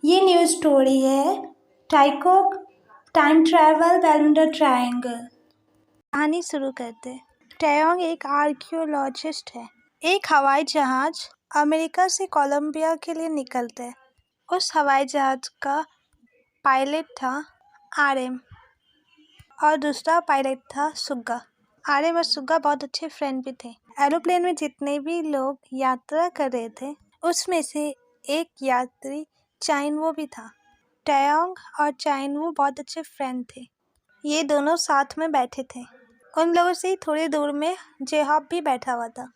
ये news story है टाइकोक time travel बैरमुडा triangle. कहानी शुरू करते। टयोंग एक आर्कियोलॉजिस्ट है। एक हवाई जहाज अमेरिका से कोलंबिया के लिए निकलते हैं। उस हवाई जहाज का पायलट था आरएम और दूसरा पायलट था सुग्गा। आरएम और सुग्गा बहुत अच्छे फ्रेंड भी थे। एरोप्लेन में जितने भी लोग यात्रा कर रहे थे उसमें से एक यात्री चाइनवो भी था। टयोंग और चाइनवो बहुत अच्छे फ्रेंड थे। ये दोनों साथ में बैठे थे। उन लोगों से ही थोड़ी दूर में जेहॉप भी बैठा हुआ था,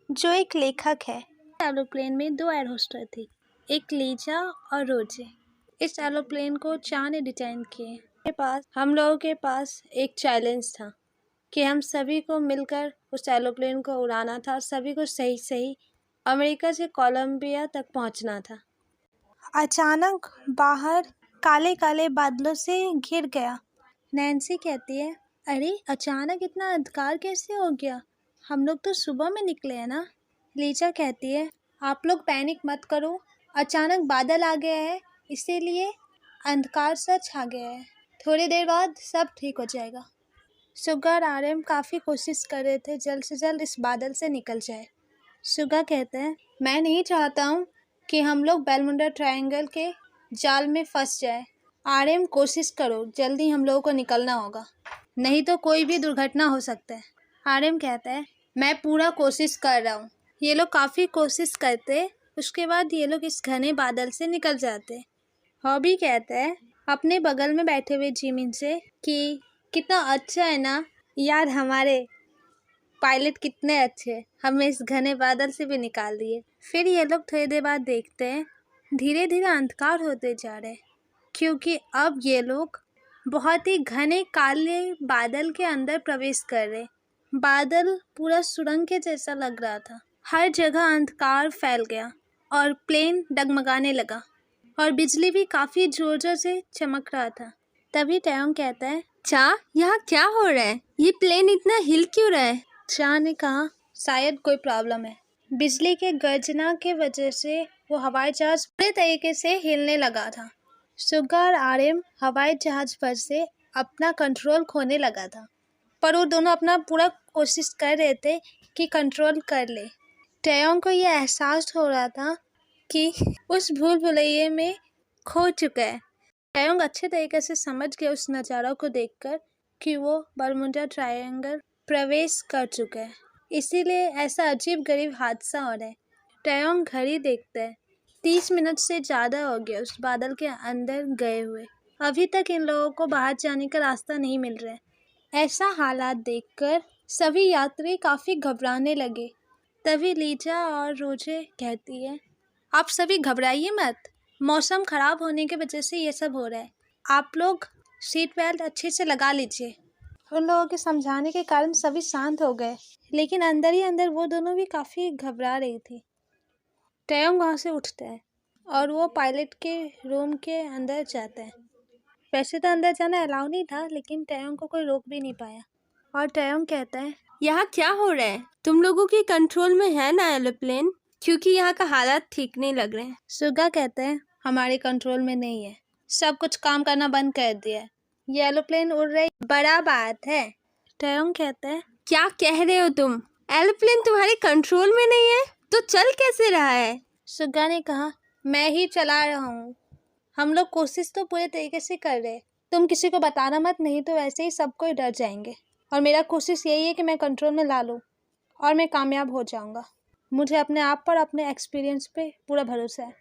जो एक लेखक है। एरोप्लेन में 2 एयर होस्टर थी, एक लीजा और रोजे। इस एरोप्लेन को चा ने डिजाइन किए। हम लोगों के पास एक चैलेंज था कि हम सभी को मिलकर उस एरोप्लेन को उड़ाना था और सभी को सही सही अमेरिका से कोलंबिया तक पहुंचना था। अचानक बाहर काले काले बादलों से घिर गया। नैन्सी कहती है, अरे अचानक इतना अंधकार कैसे हो गया? हम लोग तो सुबह में निकले हैं ना। लीजा कहती है, आप लोग पैनिक मत करो, अचानक बादल आ गया है इसीलिए अंधकार सा छा गया है। थोड़ी देर बाद सब ठीक हो जाएगा। सुग्गा और आरएम काफ़ी कोशिश कर रहे थे जल्द से जल्द इस बादल से निकल जाए। सुग्गा कहते हैं, मैं नहीं चाहता हूँ कि हम लोग बैरमुडा ट्रायंगल के जाल में फंस जाए। आरएम कोशिश करो, जल्दी हम लोगों को निकलना होगा, नहीं तो कोई भी दुर्घटना हो सकता है। आरएम कहता है, मैं पूरा कोशिश कर रहा हूँ। ये लोग काफ़ी कोशिश करते, उसके बाद ये लोग इस घने बादल से निकल जाते। हॉबी कहता है अपने बगल में बैठे हुए जिमिन से कि कितना अच्छा है ना यार, हमारे पायलट कितने अच्छे, हमें इस घने बादल से भी निकाल दिए। फिर ये लोग थोड़ी देर बाद देखते हैं धीरे धीरे अंधकार होते जा रहे, क्योंकि अब ये लोग बहुत ही घने काले बादल के अंदर प्रवेश कर रहे। बादल पूरा सुरंग के जैसा लग रहा था। हर जगह अंधकार फैल गया और प्लेन डगमगाने लगा और बिजली भी काफ़ी जोर जोर से चमक रहा था। तभी टयोंग कहता है, चा, यहाँ क्या हो रहा है? ये प्लेन इतना हिल क्यों रहा है? चा ने कहा, शायद कोई प्रॉब्लम है। बिजली के गर्जना के वजह से वो हवाई जहाज पूरे तरीके से हिलने लगा था। सुग्गा और आरएम हवाई जहाज पर से अपना कंट्रोल खोने लगा था, पर वो दोनों अपना पूरा कोशिश कर रहे थे कि कंट्रोल कर ले। टयोंग को यह एहसास हो रहा था कि उस भूल भुलैये में खो चुका है। टयोंग अच्छे तरीके से समझ गया उस नज़ारा को देखकर कि वो बरमुडा ट्रायंगल प्रवेश कर चुका है, इसीलिए ऐसा अजीब गरीब हादसा हो रहा है। टयोंग घड़ी देखता है, 30 मिनट से ज़्यादा हो गया उस बादल के अंदर गए हुए। अभी तक इन लोगों को बाहर जाने का रास्ता नहीं मिल रहा है। ऐसा हालात देखकर सभी यात्री काफ़ी घबराने लगे। तभी लीजा और रोजे कहती है, आप सभी घबराइए मत, मौसम ख़राब होने की वजह से ये सब हो रहा है। आप लोग सीट बेल्ट अच्छे से लगा लीजिए। उन लोगों के समझाने के कारण सभी शांत हो गए, लेकिन अंदर ही अंदर वो दोनों भी काफ़ी घबरा रही थी। टयोंग वहाँ से उठता है और वो पायलट के रूम के अंदर जाता है। वैसे तो अंदर जाना अलाउ नहीं था, लेकिन टयोंग को कोई रोक भी नहीं पाया। और टयोंग कहता है, यहाँ क्या हो रहा है? तुम लोगों के कंट्रोल में है ना एरोप्लेन? क्योंकि यहाँ का हालात ठीक नहीं लग रहे हैं। सुग्गा कहते हैं, हमारे कंट्रोल में नहीं है, सब कुछ काम करना बंद कर दिया है, ये एरोप्लेन उड़ रही बड़ा बात है। टयोंग कहते हैं, क्या कह रहे हो तुम? एरोप्लेन तुम्हारे कंट्रोल में नहीं है तो चल कैसे रहा है? सुग्गा ने कहा, मैं ही चला रहा हूँ, हम लोग कोशिश तो पूरे तरीके से कर रहे, तुम किसी को बताना मत, नहीं तो वैसे ही सब कोई डर जाएंगे। और मेरा कोशिश यही है कि मैं कंट्रोल में ला लूँ और मैं कामयाब हो जाऊँगा। मुझे अपने आप पर, अपने एक्सपीरियंस पे पूरा भरोसा है।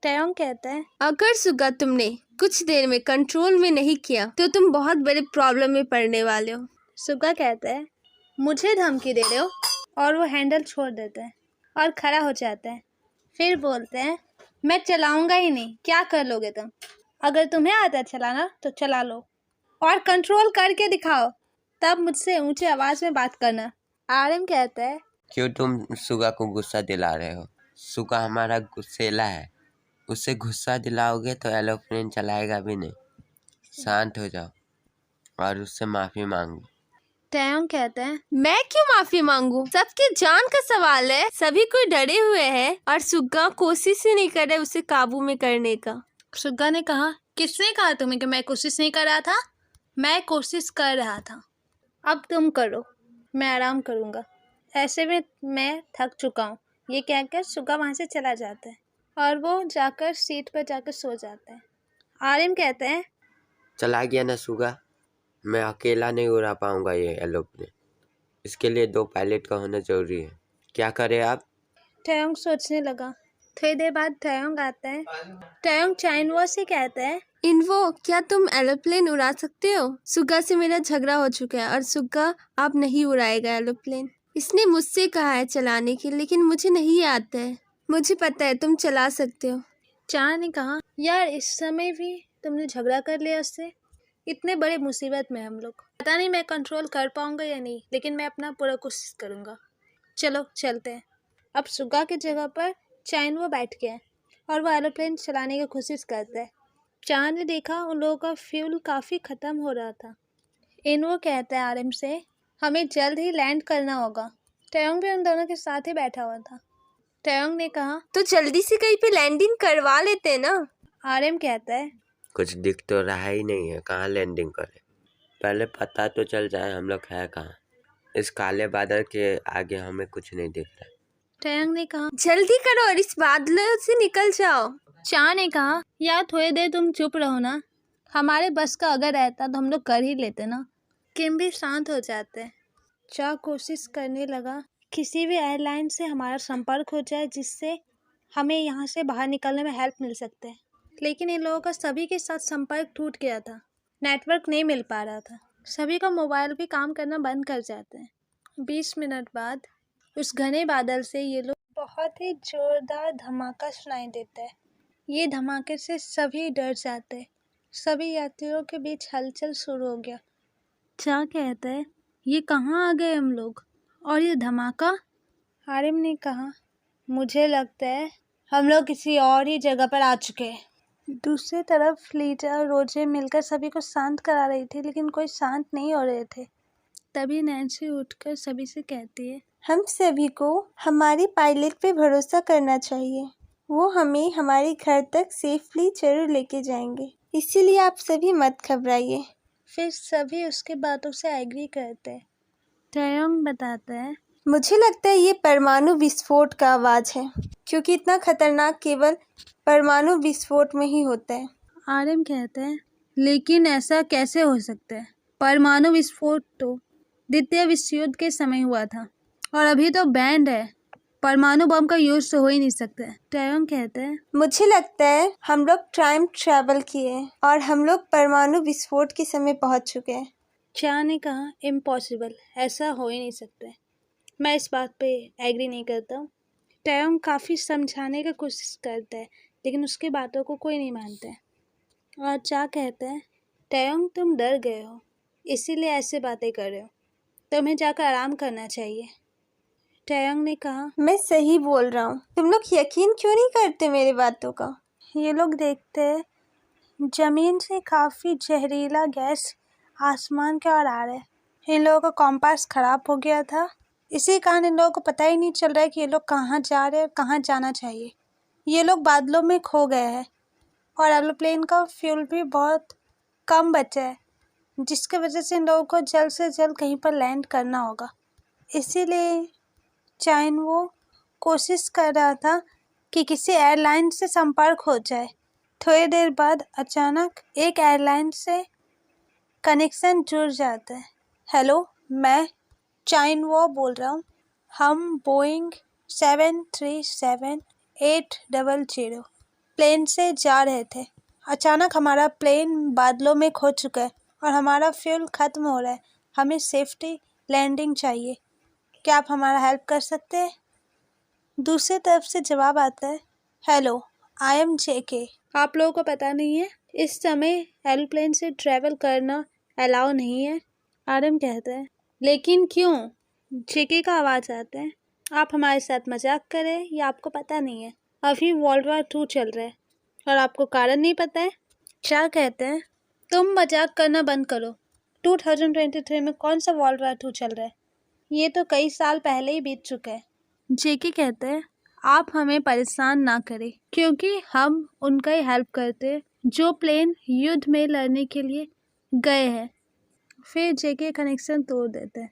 टयोंग कहता है, अगर सुग्गा तुमने कुछ देर में कंट्रोल में नहीं किया तो तुम बहुत बड़े प्रॉब्लम में पड़ने वाले हो। सुग्गा कहता है, मुझे धमकी दे रहे हो? और वो हैंडल छोड़ देते हैं और खड़ा हो जाता है। फिर बोलते हैं, मैं चलाऊंगा ही नहीं, क्या कर लोगे तुम? अगर तुम्हें आता है चलाना तो चला लो और कंट्रोल करके दिखाओ, तब मुझसे ऊंचे आवाज में बात करना। आरएम कहता है, क्यों तुम सुगा को गुस्सा दिला रहे हो? सुगा हमारा गुस्सेला है, उससे गुस्सा दिलाओगे तो एरोप्लेन चलाएगा भी नहीं। शांत हो जाओ और उससे माफ़ी मांगो। टयोंग कहते हैं, मैं क्यों माफी मांगू? सबकी जान का सवाल है, सभी कोई डरे हुए हैं और सुग्गा कोशिश ही नहीं कर रहे उसे काबू में करने का। सुग्गा ने कहा, किसने कहा तुम्हें कि मैं कोशिश नहीं कर रहा था? मैं कोशिश कर रहा था। अब तुम करो, मैं आराम करूँगा। ऐसे में मैं थक चुका हूँ। ये कहकर सुग्गा वहाँ से चला जाता है और वो जाकर सीट पर जाकर सो जाता है। आर्यन कहते हैं, चला गया ना सुगा, मैं अकेला नहीं उड़ा पाऊंगा ये एरोप्लेन। इसके लिए 2 पायलट का होना जरूरी है। क्या करें आप? टयोंग सोचने लगा। थोड़ी देर बाद टयोंग आता है। टयोंग चाइनवो से कहता है, इन्वो, क्या तुम एरोप्लेन उड़ा सकते हो? सुगा से मेरा झगड़ा हो चुका है और सुगा अब नहीं उड़ाएगा एरोप्लेन। इसने मुझसे कहा है चलाने के, लेकिन मुझे नहीं आता है। मुझे पता है तुम चला सकते हो। चा ने कहा, यार इस समय भी तुमने झगड़ा कर लिया उससे? इतने बड़े मुसीबत में हम लोग। पता नहीं मैं कंट्रोल कर पाऊंगा या नहीं, लेकिन मैं अपना पूरा कोशिश करूंगा। चलो चलते हैं। अब सुगा की जगह पर चाइनवो बैठ गया है और वो एरोप्लेन चलाने की कोशिश करता है। चांद ने देखा उन लोगों का फ्यूल काफ़ी ख़त्म हो रहा था। इनवो कहता है आर्यन से, हमें जल्द ही लैंड करना होगा। टयोंग भी उन दोनों के साथ ही बैठा हुआ था। टयोंग ने कहा, तो जल्दी से कहीं पे लैंडिंग करवा लेते हैं ना। आर्यन कहता है, कुछ दिख तो रहा ही नहीं है, कहाँ लैंडिंग करें? पहले पता तो चल जाए हम लोग है कहाँ। इस काले बादल के आगे हमें कुछ नहीं दिख रहा। टयोंग ने कहा, जल्दी करो और इस बादलों से निकल जाओ। चा ने कहा, यार थोड़ी देर तुम चुप रहो ना। हमारे बस का अगर रहता तो हम लोग कर ही लेते ना। किम भी शांत हो जाते हैं। चा कोशिश करने लगा, किसी भी एयरलाइन से हमारा संपर्क हो जाए जिससे हमें यहाँ से बाहर निकलने में हेल्प मिल सकते हैं। लेकिन इन लोगों का सभी के साथ संपर्क टूट गया था। नेटवर्क नहीं मिल पा रहा था। सभी का मोबाइल भी काम करना बंद कर जाते हैं। 20 मिनट बाद उस घने बादल से ये लोग बहुत ही जोरदार धमाका सुनाई देता है। ये धमाके से सभी डर जाते हैं। सभी यात्रियों के बीच हलचल शुरू हो गया। चा कहता है, ये कहाँ आ गए हम लोग? और ये धमाका? आरिम ने कहा, मुझे लगता है हम लोग किसी और ही जगह पर आ चुके हैं। दूसरी तरफ लीजा और रोजे मिलकर सभी को शांत करा रही थी, लेकिन कोई शांत नहीं हो रहे थे। तभी नैन्सी उठकर सभी से कहती है, हम सभी को हमारी पायलट पे भरोसा करना चाहिए। वो हमें हमारे घर तक सेफली जरूर लेके जाएंगे, इसीलिए आप सभी मत घबराइए। फिर सभी उसके बातों से एग्री करते हैं। टयोंग बताता है, मुझे लगता है ये परमाणु विस्फोट का आवाज है, क्योंकि इतना खतरनाक केवल परमाणु विस्फोट में ही होता है। आर्यन कहते हैं, लेकिन ऐसा कैसे हो सकता है? परमाणु विस्फोट तो द्वितीय विश्व युद्ध के समय हुआ था और अभी तो बैंड है। परमाणु बम का यूज तो हो ही नहीं सकता। टयोंग कहते हैं, मुझे लगता है हम लोग टाइम ट्रैवल किए और हम लोग परमाणु विस्फोट के समय पहुंच चुके हैं। चा ने कहा, इम्पॉसिबल, ऐसा हो ही नहीं सकता। मैं इस बात पे एग्री नहीं करता हूँ। टयोंग काफ़ी समझाने की कोशिश करता है, लेकिन उसकी बातों को कोई नहीं मानता है। और चा कहता है, टयोंग तुम डर गए हो, इसीलिए ऐसे बातें कर रहे हो। तुम्हें जाकर आराम करना चाहिए। टयोंग ने कहा, मैं सही बोल रहा हूँ, तुम लोग यकीन क्यों नहीं करते मेरी बातों का? ये लोग देखते हैं जमीन से काफ़ी जहरीला गैस आसमान की ओर आ रहा है। इन लोगों का कॉम्पास खराब हो गया था, इसी कारण इन लोगों को पता ही नहीं चल रहा है कि ये लोग कहाँ जा रहे हैं और कहाँ जाना चाहिए। ये लोग बादलों में खो गए हैं और एरोप्लेन का फ्यूल भी बहुत कम बचा है, जिसकी वजह से इन लोगों को जल्द से जल्द कहीं पर लैंड करना होगा। इसीलिए चाइनवो कोशिश कर रहा था कि किसी एयरलाइन से संपर्क हो जाए। थोड़ी देर बाद अचानक एक एयरलाइन से कनेक्शन जुड़ जाता है। हेलो, मैं चाइनवो बोल रहा हूँ। हम बोइंग 737-800 प्लेन से जा रहे थे। अचानक हमारा प्लेन बादलों में खो चुका है और हमारा फ्यूल ख़त्म हो रहा है। हमें सेफ्टी लैंडिंग चाहिए। क्या आप हमारा हेल्प कर सकते हैं? दूसरी तरफ से जवाब आता है, हेलो, आई एम जेके। आप लोगों को पता नहीं है, इस समय एरोप्लेन से ट्रैवल करना अलाउ नहीं है। आर्यन कहता है, लेकिन क्यों? जेके का आवाज़ आता है, आप हमारे साथ मजाक करें या आपको पता नहीं है? अभी वर्ल्ड वॉर 2 चल रहा है और आपको कारण नहीं पता है? क्या कहते हैं, तुम मजाक करना बंद करो। 2023 में कौन सा वर्ल्ड वॉर 2 चल रहा है? ये तो कई साल पहले ही बीत चुका है। जेके कहते हैं, आप हमें परेशान ना करें क्योंकि हम उनका ही हेल्प करते हैं जो प्लेन युद्ध में लड़ने के लिए गए हैं। फिर जेके कनेक्शन तोड़ देते हैं।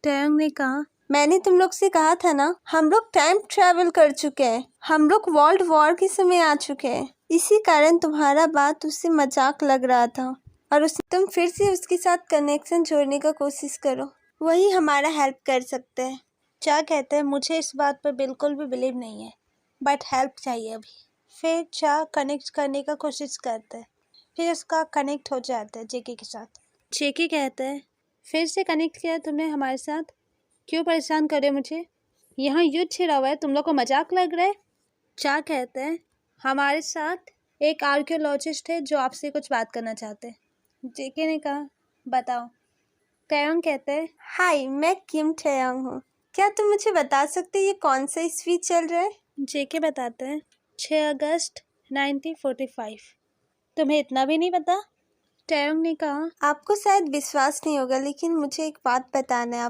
टैंग ने कहा, मैंने तुम लोग से कहा था ना, हम लोग टाइम ट्रैवल कर चुके हैं, हम लोग वर्ल्ड वॉर के समय आ चुके हैं। इसी कारण तुम्हारा बात उससे मजाक लग रहा था और तुम फिर से उसके साथ कनेक्शन जोड़ने का कोशिश करो, वही हमारा हेल्प कर सकते हैं। क्या कहते हैं, मुझे इस बात पर बिल्कुल भी बिलीव नहीं है, बट हेल्प चाहिए अभी। फिर चा कनेक्ट करने का कोशिश करते हैं, फिर उसका कनेक्ट हो जाता है जेके के साथ। जेके कहते हैं, फिर से कनेक्ट किया तुमने हमारे साथ, क्यों परेशान करे मुझे? यहाँ युद्ध छिड़ा हुआ है, तुम लोग को मजाक लग रहा है? चा कहते हैं, हमारे साथ एक आर्कियोलॉजिस्ट है जो आपसे कुछ बात करना चाहते हैं। जेके ने कहा, बताओ। टैयंग कहते हैं, हाय, मैं किम टैयंग हूँ। क्या तुम मुझे बता सकते ये कौन सा ईस्वी चल रहा है? जेके बताते हैं, 6 अगस्त 1945। तुम्हें इतना भी नहीं पता? टैयंग ने कहा, आपको शायद विश्वास नहीं होगा लेकिन मुझे एक बात बताना है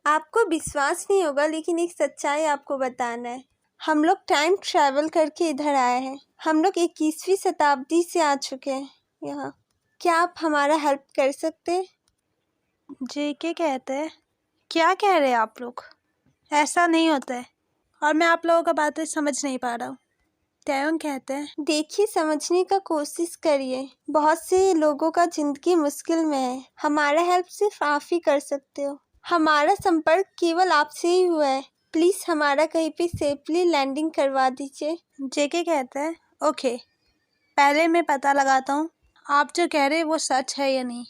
आपको विश्वास नहीं होगा लेकिन एक सच्चाई आपको बताना है। हम लोग टाइम ट्रैवल करके इधर आए हैं। हम लोग 21वीं शताब्दी से आ चुके हैं यहाँ। क्या आप हमारा हेल्प कर सकते हैं? जेके कहते हैं, क्या कह रहे हैं आप लोग? ऐसा नहीं होता है और मैं आप लोगों का बातें समझ नहीं पा रहा हूँ। टैयंग कहते हैं, देखिए, समझने का कोशिश करिए। बहुत से लोगों का जिंदगी मुश्किल में है। हमारा हेल्प सिर्फ आप ही कर सकते हो। हमारा संपर्क केवल आपसे ही हुआ है। प्लीज हमारा कहीं पे सेफली लैंडिंग करवा दीजिए। जेके कहते हैं, ओके, पहले मैं पता लगाता हूँ आप जो कह रहे हैं वो सच है या नहीं,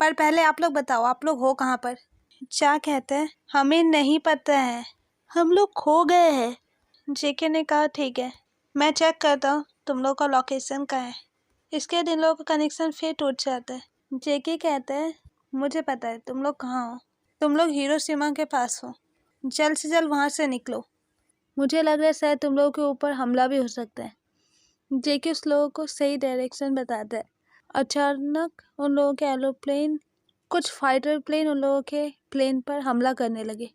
पर पहले आप लोग बताओ आप लोग हो कहाँ पर? चा कहते हैं, हमें नहीं पता है, हम लोग खो गए हैं। जेके ने कहा, ठीक है, मैं चेक करता हूँ तुम लोग का लोकेशन कहाँ है। इसके दिन लोगों का कनेक्शन फिर टूट जाता है। जेके कहते हैं, मुझे पता है तुम लोग कहाँ हो, तुम लोग हिरोशिमा के पास हो, जल्द से जल्द वहाँ से निकलो। मुझे लग रहा है शायद तुम लोगों के ऊपर हमला भी हो सकता है। जेके उस लोगों को सही डायरेक्शन बताता है। अचानक उन लोगों के एरोप्लेन, कुछ फाइटर प्लेन उन लोगों के प्लेन पर हमला करने लगे।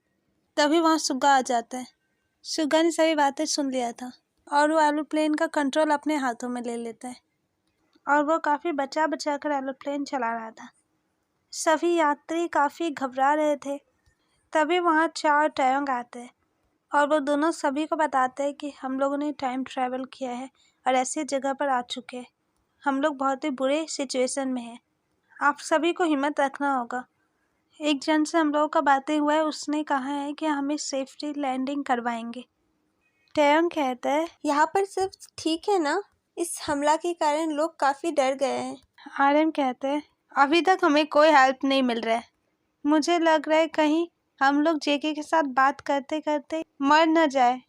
तभी वहाँ सुग्गा आ जाता है। सुग्गा ने सभी बातें सुन लिया था और वो एरोप्लेन का कंट्रोल अपने हाथों में ले लेता है और वो काफ़ी बचा बचा कर एरोप्लेन चला रहा था। सभी यात्री काफ़ी घबरा रहे थे। तभी वहाँ चार टैयंग आते हैं और वो दोनों सभी को बताते हैं कि हम लोगों ने टाइम ट्रैवल किया है और ऐसी जगह पर आ चुके हैं। हम लोग बहुत ही बुरे सिचुएशन में हैं। आप सभी को हिम्मत रखना होगा। एक जन से हम लोगों का बातें हुआ है, उसने कहा है कि हमें सेफ्टी लैंडिंग करवाएंगे। टैयंग कहता है, यहाँ पर सब ठीक है ना? इस हमला के कारण लोग काफी डर गए हैं। आर्यन कहते हैं, अभी तक हमें कोई हेल्प नहीं मिल रहा है। मुझे लग रहा है कहीं हम लोग जेके के साथ बात करते करते मर न जाए।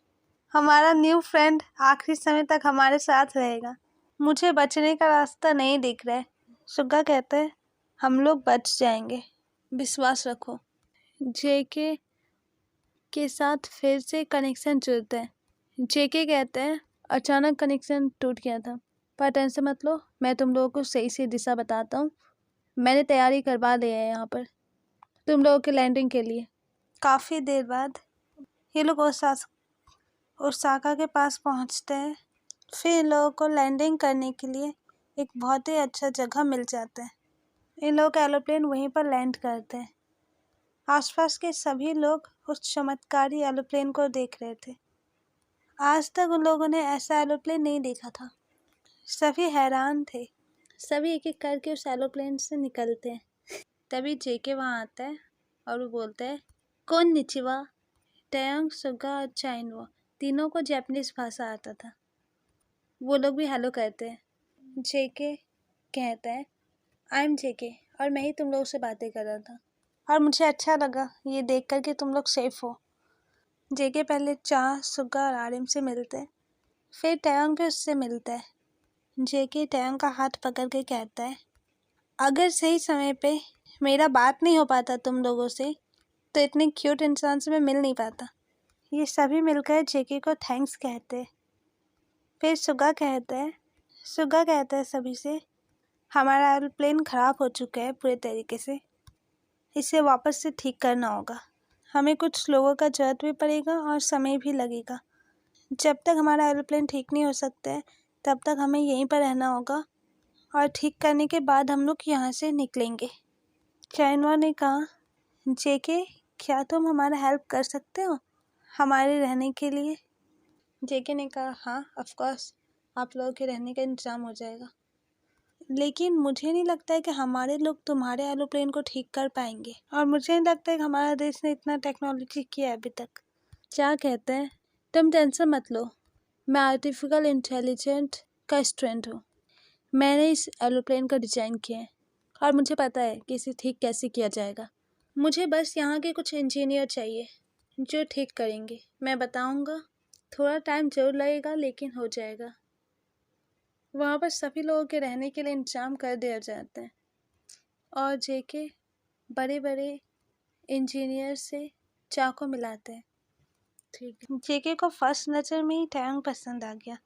हमारा न्यू फ्रेंड आखिरी समय तक हमारे साथ रहेगा। मुझे बचने का रास्ता नहीं दिख रहा है। सुग्गा कहते हैं, हम लोग बच जाएंगे, विश्वास रखो। जेके के साथ फिर से कनेक्शन जुड़ते हैं। जेके कहते हैं, अचानक कनेक्शन टूट गया था, पर टेंशन मत लो, मैं तुम लोगों को सही से दिशा बताता हूँ। मैंने तैयारी करवा ली है यहाँ पर तुम लोगों के लैंडिंग के लिए। काफ़ी देर बाद ये लोग ओसाका के पास पहुँचते हैं। फिर इन लोगों को लैंडिंग करने के लिए एक बहुत ही अच्छा जगह मिल जाता है। इन लोगों का एरोप्लेन वहीं पर लैंड करते हैं। आसपास के सभी लोग उस चमत्कारी एरोप्लेन को देख रहे थे। आज तक उन लोगों ने ऐसा एरोप्लेन नहीं देखा था। सभी हैरान थे। सभी एक एक करके उस एरोप्लेन से निकलते हैं। तभी जेके वहाँ आता है और वो बोलता है, कोन्निचिवा। टैयंग, सुगा और चाइनवा तीनों को जापानीज भाषा आता था। वो लोग भी हेलो कहते हैं। जेके कहता है, आई एम जेके और मैं ही तुम लोगों से बातें कर रहा था और मुझे अच्छा लगा ये देख कर कि तुम लोग सेफ हो। जेके पहले चा, सुगा और आर्यन से मिलते हैं, फिर टैयंग भी उससे मिलता है। जेके टैयंग का हाथ पकड़ के कहता है, अगर सही समय पे मेरा बात नहीं हो पाता तुम लोगों से तो इतने क्यूट इंसान से मैं मिल नहीं पाता। ये सभी मिलकर जेके को थैंक्स कहते हैं। फिर सुगा कहता है सभी से, हमारा एरोप्लेन ख़राब हो चुका है पूरे तरीके से, इसे वापस से ठीक करना होगा। हमें कुछ लोगों का ज़रूरत भी पड़ेगा और समय भी लगेगा। जब तक हमारा एरोप्लेन ठीक नहीं हो सकता है तब तक हमें यहीं पर रहना होगा और ठीक करने के बाद हम लोग यहाँ से निकलेंगे। कैनवा ने कहा, जेके क्या तुम हमारा हेल्प कर सकते हो हमारे रहने के लिए? जेके ने कहा, हाँ ऑफ कोर्स, आप लोगों के रहने का इंतज़ाम हो जाएगा, लेकिन मुझे नहीं लगता है कि हमारे लोग तुम्हारे एरोप्लेन को ठीक कर पाएंगे और मुझे नहीं लगता है कि हमारा देश ने इतना टेक्नोलॉजी किया है अभी तक। क्या कहते हैं? तुम टेंशन मत लो, मैं आर्टिफिशियल इंटेलिजेंट का स्टूडेंट हूँ। मैंने इस एरोप्लेन को डिज़ाइन किया है और मुझे पता है कि इसे ठीक कैसे किया जाएगा। मुझे बस यहाँ के कुछ इंजीनियर चाहिए जो ठीक करेंगे। मैं बताऊँगा, थोड़ा टाइम ज़रूर लगेगा लेकिन हो जाएगा। वहाँ पर सभी लोगों के रहने के लिए इंतजाम कर दिया जाता है और जेके बड़े बड़े इंजीनियर से चाकू मिलाते हैं। ठीक है। जेके को फर्स्ट नज़र में ही टैंग पसंद आ गया।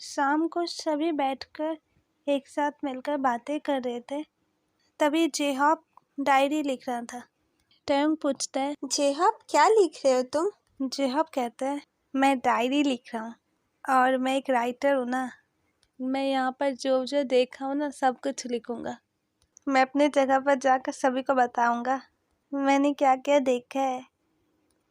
शाम को सभी बैठकर एक साथ मिलकर बातें कर रहे थे, तभी जेहॉप डायरी लिख रहा था। टैंग पूछता है, जेहॉप क्या लिख रहे हो तुम? जेहॉप कहता है, मैं डायरी लिख रहा हूँ और मैं एक राइटर हूँ ना, मैं यहाँ पर जो जो देखा हूँ ना सब कुछ लिखूँगा। मैं अपने जगह पर जाकर सभी को बताऊँगा मैंने क्या क्या देखा है।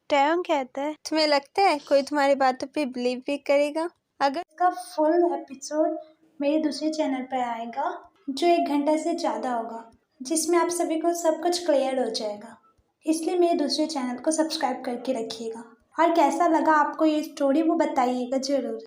टैंग कहता है, तुम्हें लगता है कोई तुम्हारी बातों पे बिलीव भी करेगा? अगर इसका फुल एपिसोड मेरे दूसरे चैनल पर आएगा जो 1 घंटा से ज़्यादा होगा, जिसमें आप सभी को सब कुछ क्लियर हो जाएगा। इसलिए मेरे दूसरे चैनल को सब्सक्राइब करके रखिएगा और कैसा लगा आपको ये स्टोरी वो बताइएगा ज़रूर।